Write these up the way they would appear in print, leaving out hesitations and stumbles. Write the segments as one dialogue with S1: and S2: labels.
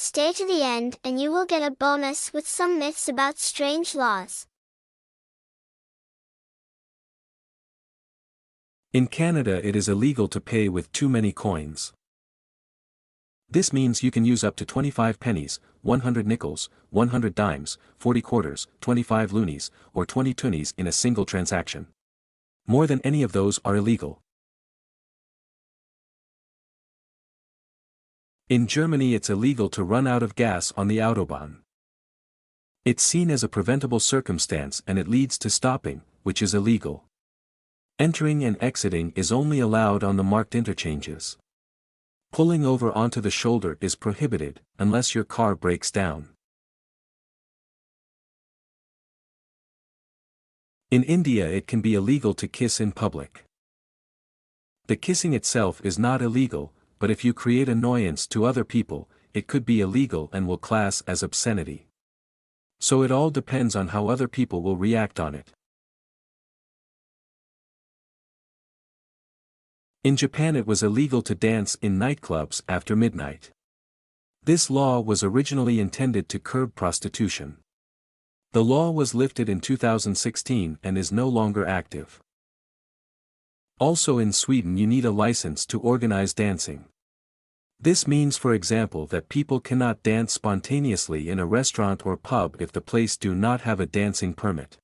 S1: Stay to the end and you will get a bonus with some myths about strange laws.
S2: In Canada, it is illegal to pay with too many coins. This means you can use up to 25 pennies, 100 nickels, 100 dimes, 40 quarters, 25 loonies, or 20 toonies in a single transaction. More than any of those are illegal. In Germany, it's illegal to run out of gas on the Autobahn. It's seen as a preventable circumstance and it leads to stopping, which is illegal. Entering and exiting is only allowed on the marked interchanges. Pulling over onto the shoulder is prohibited, unless your car breaks down. In India, it can be illegal to kiss in public. The kissing itself is not illegal, but if you create annoyance to other people, it could be illegal and will class as obscenity. So it all depends on how other people will react on it. In Japan, it was illegal to dance in nightclubs after midnight. This law was originally intended to curb prostitution. The law was lifted in 2016 and is no longer active. Also in Sweden, you need a license to organize dancing. This means, for example, that people cannot dance spontaneously in a restaurant or pub if the place do not have a dancing permit.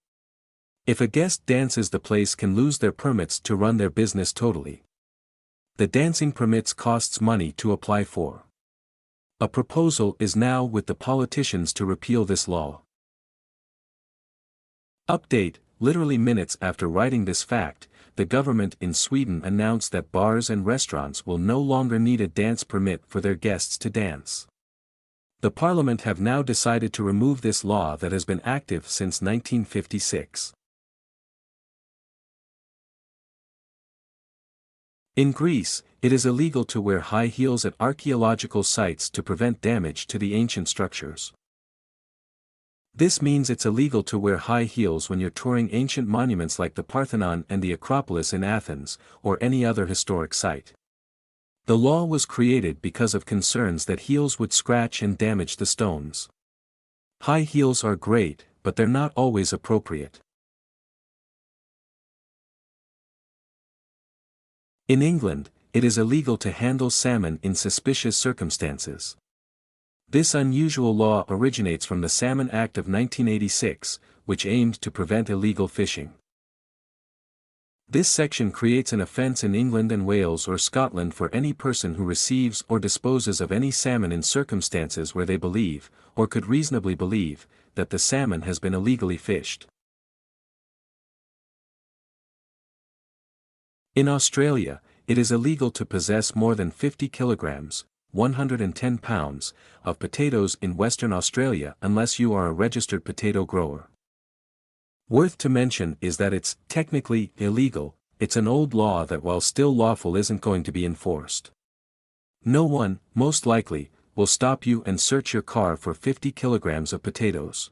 S2: If a guest dances, the place can lose their permits to run their business totally. The dancing permits costs money to apply for. A proposal is now with the politicians to repeal this law. Update: literally minutes after writing this fact, the government in Sweden announced that bars and restaurants will no longer need a dance permit for their guests to dance. The parliament have now decided to remove this law that has been active since 1956. In Greece, it is illegal to wear high heels at archaeological sites to prevent damage to the ancient structures. This means it's illegal to wear high heels when you're touring ancient monuments like the Parthenon and the Acropolis in Athens, or any other historic site. The law was created because of concerns that heels would scratch and damage the stones. High heels are great, but they're not always appropriate. In England, it is illegal to handle salmon in suspicious circumstances. This unusual law originates from the Salmon Act of 1986, which aimed to prevent illegal fishing. This section creates an offence in England and Wales or Scotland for any person who receives or disposes of any salmon in circumstances where they believe, or could reasonably believe, that the salmon has been illegally fished. In Australia, it is illegal to possess more than 50 kilograms, 110 pounds, of potatoes in Western Australia unless you are a registered potato grower. Worth to mention is that it's technically illegal. It's an old law that, while still lawful, isn't going to be enforced. No one, most likely, will stop you and search your car for 50 kilograms of potatoes.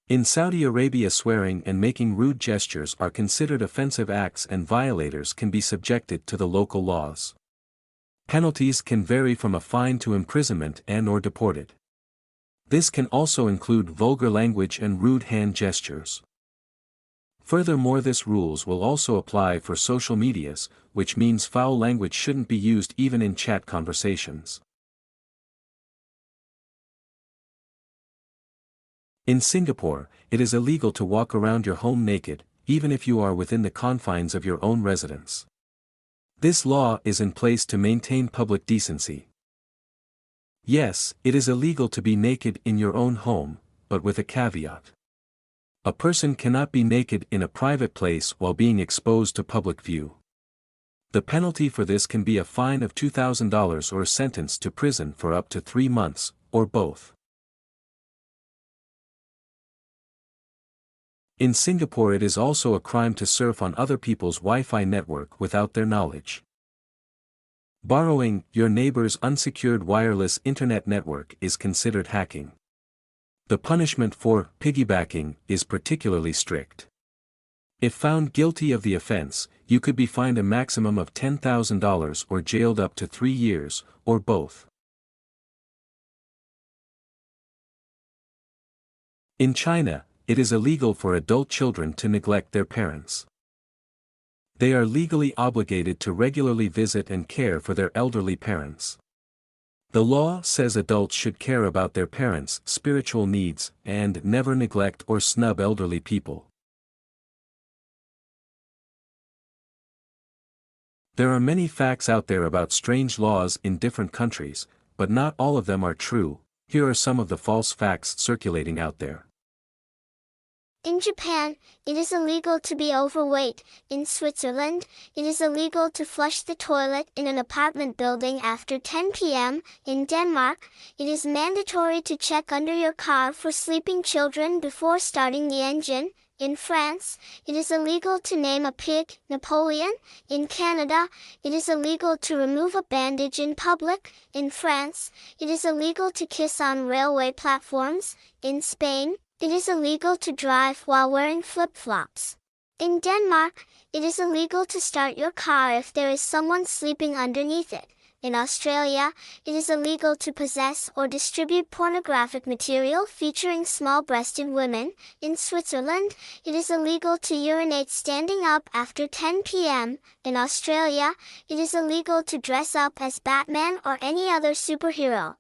S2: In Saudi Arabia, swearing and making rude gestures are considered offensive acts and violators can be subjected to the local laws. Penalties can vary from a fine to imprisonment and/or deported. This can also include vulgar language and rude hand gestures. Furthermore, these rules will also apply for social medias, which means foul language shouldn't be used even in chat conversations. In Singapore, it is illegal to walk around your home naked, even if you are within the confines of your own residence. This law is in place to maintain public decency. Yes, it is illegal to be naked in your own home, but with a caveat. A person cannot be naked in a private place while being exposed to public view. The penalty for this can be a fine of $2,000 or a sentence to prison for up to 3 months, or both. In Singapore, it is also a crime to surf on other people's Wi-Fi network without their knowledge. Borrowing your neighbor's unsecured wireless internet network is considered hacking. The punishment for piggybacking is particularly strict. If found guilty of the offense, you could be fined a maximum of $10,000 or jailed up to 3 years, or both. In China, it is illegal for adult children to neglect their parents. They are legally obligated to regularly visit and care for their elderly parents. The law says adults should care about their parents' spiritual needs and never neglect or snub elderly people. There are many facts out there about strange laws in different countries, but not all of them are true. Here are some of the false facts circulating out there.
S1: In Japan, it is illegal to be overweight. In Switzerland, it is illegal to flush the toilet in an apartment building after 10 p.m. In Denmark, it is mandatory to check under your car for sleeping children before starting the engine. In France, it is illegal to name a pig Napoleon. In Canada, it is illegal to remove a bandage in public. In France, it is illegal to kiss on railway platforms. In Spain, it is illegal to drive while wearing flip-flops. In Denmark, it is illegal to start your car if there is someone sleeping underneath it. In Australia, it is illegal to possess or distribute pornographic material featuring small-breasted women. In Switzerland, it is illegal to urinate standing up after 10 p.m. In Australia, it is illegal to dress up as Batman or any other superhero.